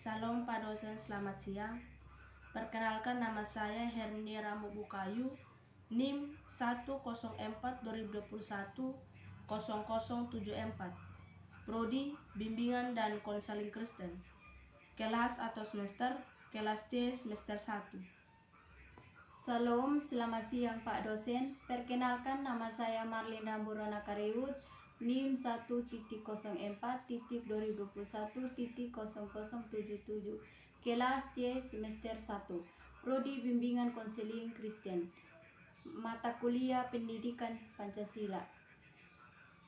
Salam Pak dosen, selamat siang. Perkenalkan, nama saya Hernia Rambo Bukayu, NIM 104 2021 0074, Prodi Bimbingan dan Konseling Kristen, kelas atau semester, kelas C semester 1. Salam, selamat siang Pak dosen. Perkenalkan, nama saya Marlin Rambo Rona Kariut, NIM 1.04.2021.0077, kelas C semester 1, Prodi Bimbingan Konseling Kristen, mata kuliah Pendidikan Pancasila.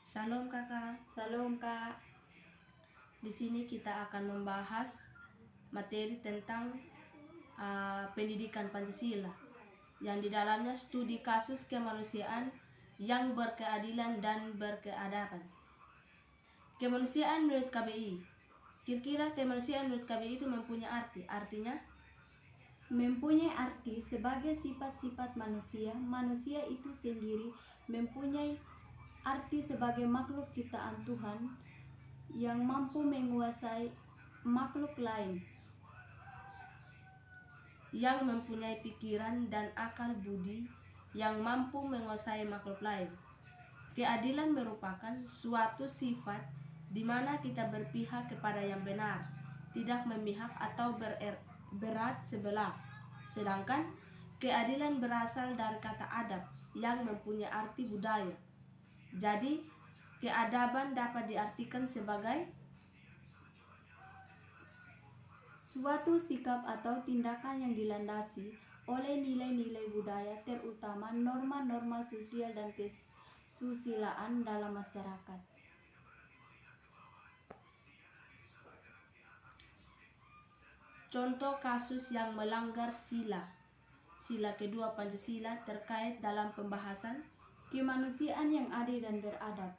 Salam kakak. Salam Kak. Di sini kita akan membahas materi tentang pendidikan Pancasila, yang di dalamnya studi kasus kemanusiaan yang berkeadilan dan berkeadaban. Kemanusiaan menurut KBI. Kira-kira kemanusiaan menurut KBI itu mempunyai artinya Mempunyai arti sebagai sifat-sifat manusia. Manusia itu sendiri mempunyai arti sebagai makhluk ciptaan Tuhan yang mampu menguasai makhluk lain, yang mempunyai pikiran dan akal budi, yang mampu menguasai makhluk lain. Keadilan merupakan suatu sifat di mana kita berpihak kepada yang benar, tidak memihak atau berat sebelah. Sedangkan keadilan berasal dari kata adab yang mempunyai arti budaya. Jadi, keadaban dapat diartikan sebagai suatu sikap atau tindakan yang dilandasi oleh nilai-nilai budaya, terutama norma-norma sosial dan kesusilaan dalam masyarakat. Contoh kasus yang melanggar sila kedua Pancasila terkait dalam pembahasan Kemanusiaan yang adil dan beradab.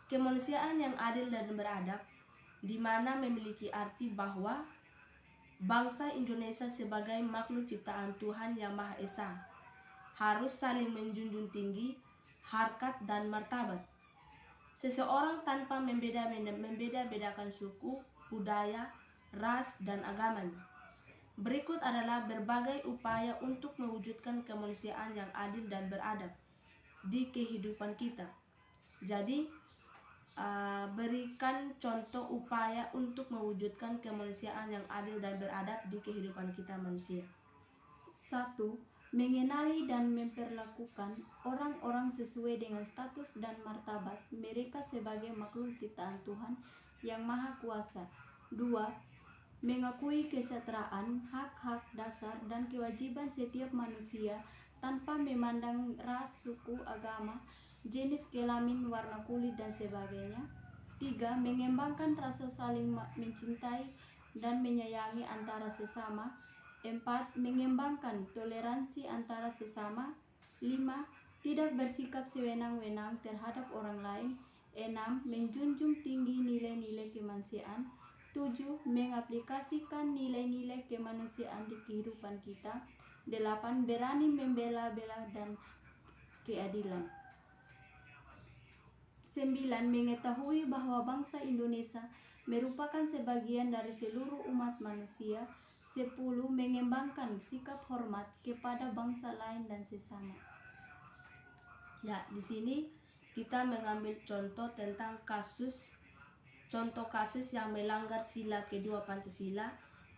Kemanusiaan yang adil dan beradab di mana memiliki arti bahwa bangsa Indonesia sebagai makhluk ciptaan Tuhan Yang Maha Esa harus saling menjunjung tinggi harkat dan martabat seseorang tanpa membeda-bedakan suku, budaya, ras, dan agamanya. Berikut adalah berbagai upaya untuk mewujudkan kemanusiaan yang adil dan beradab di kehidupan kita. Jadi, berikan contoh upaya untuk mewujudkan kemanusiaan yang adil dan beradab di kehidupan kita manusia. 1. Mengenali dan memperlakukan orang-orang sesuai dengan status dan martabat mereka sebagai makhluk ciptaan Tuhan Yang Maha Kuasa. 2. Mengakui kesetaraan, hak-hak dasar dan kewajiban setiap manusia tanpa memandang ras, suku, agama, jenis kelamin, warna kulit, dan sebagainya. 3. Mengembangkan rasa saling mencintai dan menyayangi antara sesama. 4. Mengembangkan toleransi antara sesama. 5. Tidak bersikap sewenang-wenang terhadap orang lain. 6. Menjunjung tinggi nilai-nilai kemanusiaan. 7. Mengaplikasikan nilai-nilai kemanusiaan di kehidupan kita. 8. Berani membela-bela dan keadilan. 9. Mengetahui bahwa bangsa Indonesia merupakan sebagian dari seluruh umat manusia. 10. Mengembangkan sikap hormat kepada bangsa lain dan sesama. Ya, di sini kita mengambil contoh tentang contoh kasus yang melanggar sila kedua Pancasila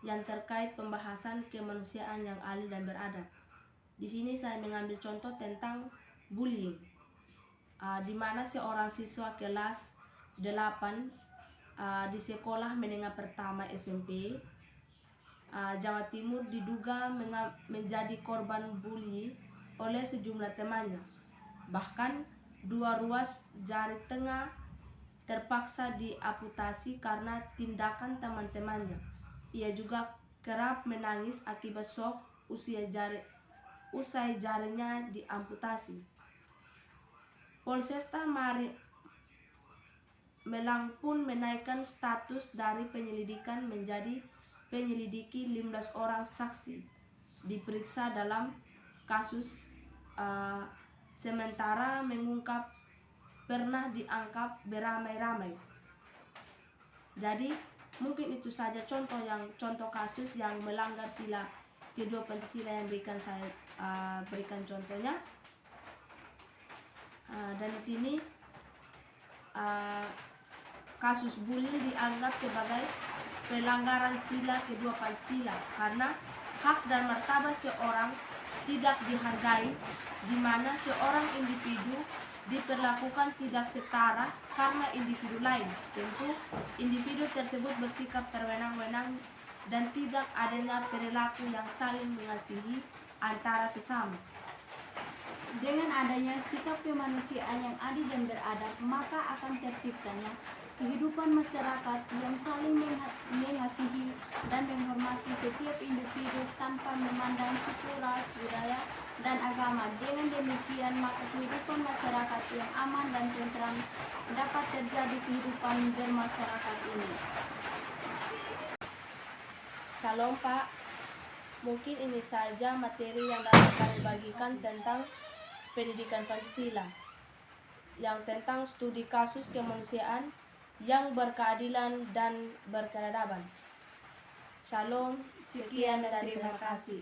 yang terkait pembahasan kemanusiaan yang adil dan beradab. Di sini saya mengambil contoh tentang bullying, di mana seorang siswa kelas 8 di sekolah menengah pertama SMP Jawa Timur diduga menjadi korban bully oleh sejumlah temannya. Bahkan 2 ruas jari tengah terpaksa diamputasi karena tindakan teman-temannya. Ia juga kerap menangis akibat shock usai jarinya diamputasi. Polresta Malang pun menaikkan status dari penyelidikan menjadi penyelidiki 15 orang saksi diperiksa dalam kasus sementara mengungkap pernah diangkap beramai-ramai. Jadi Mungkin itu saja contoh kasus yang melanggar sila kedua Pancasila yang saya berikan contohnya. Dan di sini kasus bullying dianggap sebagai pelanggaran sila kedua Pancasila karena hak dan martabat seorang tidak dihargai, di mana seorang individu diperlakukan tidak setara karena individu lain. Tentu individu tersebut bersikap terwenang-wenang dan tidak adanya perilaku yang saling mengasihi antara sesama. Dengan adanya sikap kemanusiaan yang adil dan beradab, maka akan terciptanya kehidupan masyarakat yang saling mengasihi dan menghormati setiap individu tanpa memandang suku, ras, budaya, dan agama. Dengan demikian, maka kehidupan masyarakat yang aman dan tentram dapat terjadi kehidupan bermasyarakat ini. Shalom Pak, mungkin ini saja materi yang dapat kami bagikan tentang pendidikan Pancasila, yang tentang studi kasus kemanusiaan yang berkeadilan dan berkeadaban. Shalom, sekian dan terima kasih.